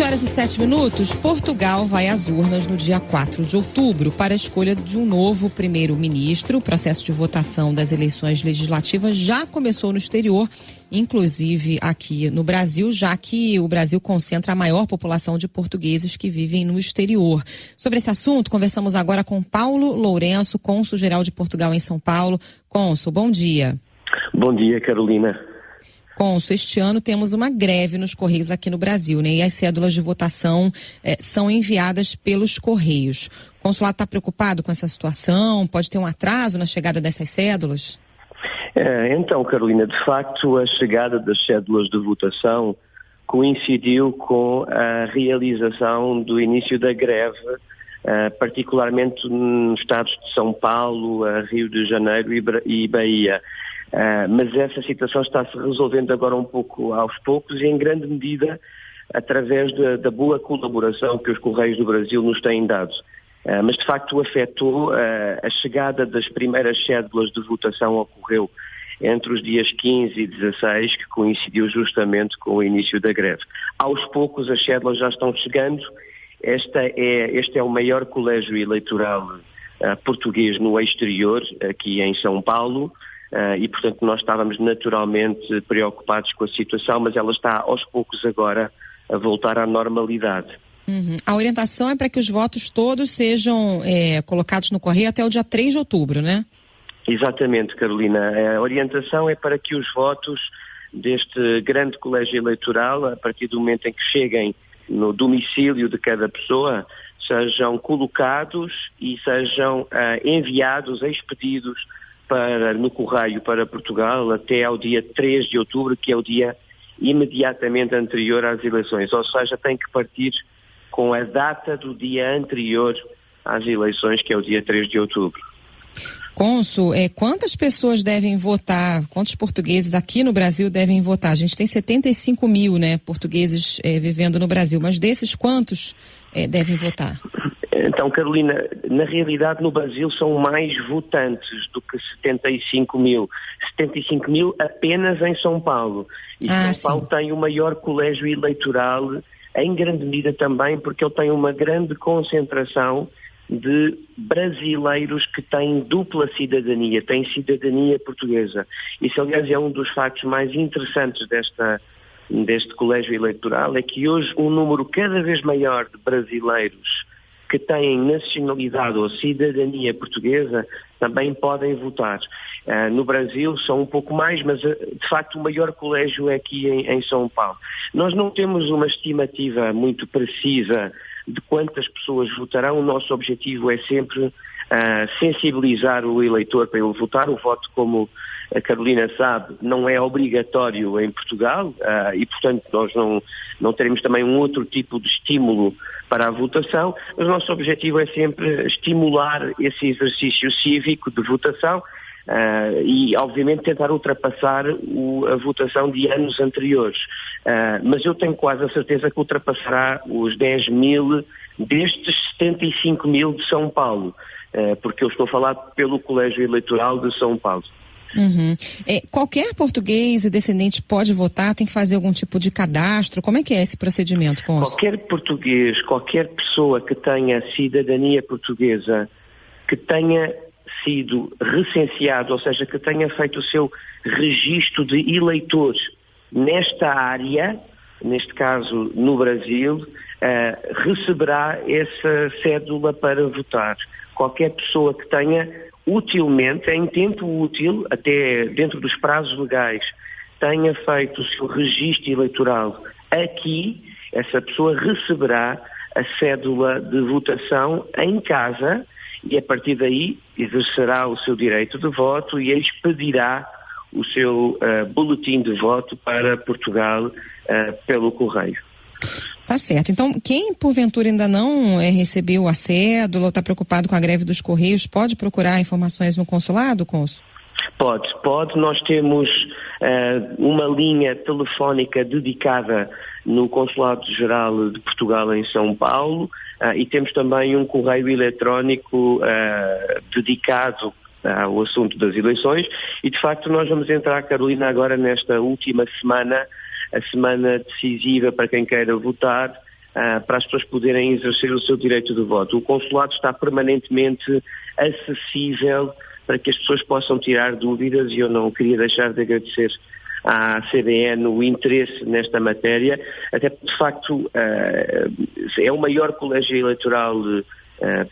11h07. Portugal vai às urnas no dia 4 de outubro para a escolha de um novo primeiro-ministro. O processo de votação das eleições legislativas já começou no exterior, inclusive aqui no Brasil, já que o Brasil concentra a maior população de portugueses que vivem no exterior. Sobre esse assunto, conversamos agora com Paulo Lourenço, cônsul-geral de Portugal em São Paulo. Cônsul, bom dia. Bom dia, Carolina. Cônsul, este ano temos uma greve nos Correios aqui no Brasil, né? E as cédulas de votação são enviadas pelos Correios. O consulado está preocupado com essa situação? Pode ter um atraso na chegada dessas cédulas? Então, Carolina, de facto, a chegada das cédulas de votação coincidiu com a realização do início da greve, particularmente nos estados de São Paulo, Rio de Janeiro e Bahia. Mas essa situação está-se resolvendo agora um pouco aos poucos e em grande medida através da boa colaboração que os Correios do Brasil nos têm dado. Mas de facto afetou a chegada das primeiras cédulas de votação ocorreu entre os dias 15 e 16, que coincidiu justamente com o início da greve. Aos poucos as cédulas já estão chegando. Este é o maior colégio eleitoral português no exterior, aqui em São Paulo. E, portanto, nós estávamos naturalmente preocupados com a situação, mas ela está aos poucos agora a voltar à normalidade. A orientação é para que os votos todos sejam colocados no correio até o dia 3 de outubro, né? Exatamente, Carolina. A orientação é para que os votos deste grande colégio eleitoral, a partir do momento em que cheguem no domicílio de cada pessoa, sejam colocados e sejam enviados, expedidos no correio para Portugal até ao dia 3 de outubro, que é o dia imediatamente anterior às eleições. Ou seja, tem que partir com a data do dia anterior às eleições, que é o dia 3 de outubro. Cônsul, quantas pessoas devem votar, quantos portugueses aqui no Brasil devem votar? A gente tem 75 mil, né, portugueses vivendo no Brasil, mas desses quantos devem votar? Então, Carolina, na realidade no Brasil são mais votantes do que 75 mil. 75 mil apenas em São Paulo. E São Paulo tem o maior colégio eleitoral, em grande medida também porque ele tem uma grande concentração de brasileiros que têm dupla cidadania, têm cidadania portuguesa. Isso, aliás, é um dos factos mais interessantes deste colégio eleitoral, é que hoje um número cada vez maior de brasileiros que têm nacionalidade ou cidadania portuguesa também podem votar. No Brasil são um pouco mais, mas de facto o maior colégio é aqui em São Paulo. Nós não temos uma estimativa muito precisa de quantas pessoas votarão. O nosso objetivo é sempre sensibilizar o eleitor para ele votar. O voto, como a Carolina sabe, não é obrigatório em Portugal e, portanto, nós não teremos também um outro tipo de estímulo para a votação. Mas o nosso objetivo é sempre estimular esse exercício cívico de votação e, obviamente, tentar ultrapassar a votação de anos anteriores. Mas eu tenho quase a certeza que ultrapassará os 10 mil destes 75 mil de São Paulo, porque eu estou a falar pelo Colégio Eleitoral de São Paulo. Qualquer português e descendente pode votar? Tem que fazer algum tipo de cadastro? Como é que é esse procedimento, cônsul? Qualquer português, qualquer pessoa que tenha cidadania portuguesa, que tenha sido recenseado, ou seja, que tenha feito o seu registro de eleitor nesta área, neste caso no Brasil, receberá essa cédula para votar. Qualquer pessoa que tenha utilmente, em tempo útil, até dentro dos prazos legais, tenha feito o seu registro eleitoral aqui, essa pessoa receberá a cédula de votação em casa e a partir daí exercerá o seu direito de voto e expedirá o seu boletim de voto para Portugal pelo correio. Tá certo. Então, quem porventura ainda não recebeu a cédula ou está preocupado com a greve dos Correios, pode procurar informações no consulado, cônsul? Pode. Nós temos uma linha telefónica dedicada no Consulado-Geral de Portugal em São Paulo e temos também um correio eletrónico dedicado ao assunto das eleições e, de facto, nós vamos entrar, Carolina, agora nesta última semana, a semana decisiva para quem queira votar, para as pessoas poderem exercer o seu direito de voto. O consulado está permanentemente acessível para que as pessoas possam tirar dúvidas, e eu não queria deixar de agradecer à CDN o interesse nesta matéria, até porque, de facto, é o maior colégio eleitoral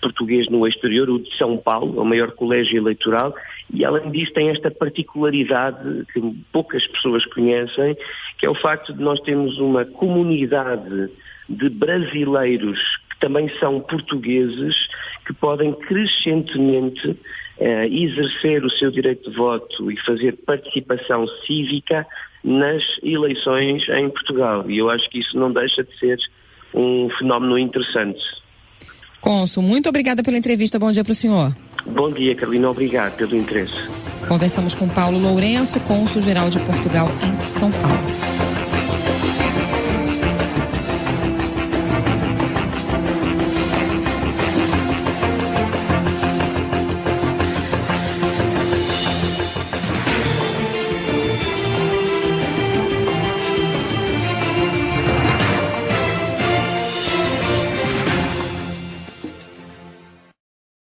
português no exterior, o de São Paulo, é o maior colégio eleitoral, e além disso tem esta particularidade que poucas pessoas conhecem, que é o facto de nós termos uma comunidade de brasileiros que também são portugueses, que podem crescentemente exercer o seu direito de voto e fazer participação cívica nas eleições em Portugal. E eu acho que isso não deixa de ser um fenómeno interessante. Cônsul, muito obrigada pela entrevista. Bom dia para o senhor. Bom dia, Carolina. Obrigado pelo interesse. Conversamos com Paulo Lourenço, cônsul-geral de Portugal em São Paulo.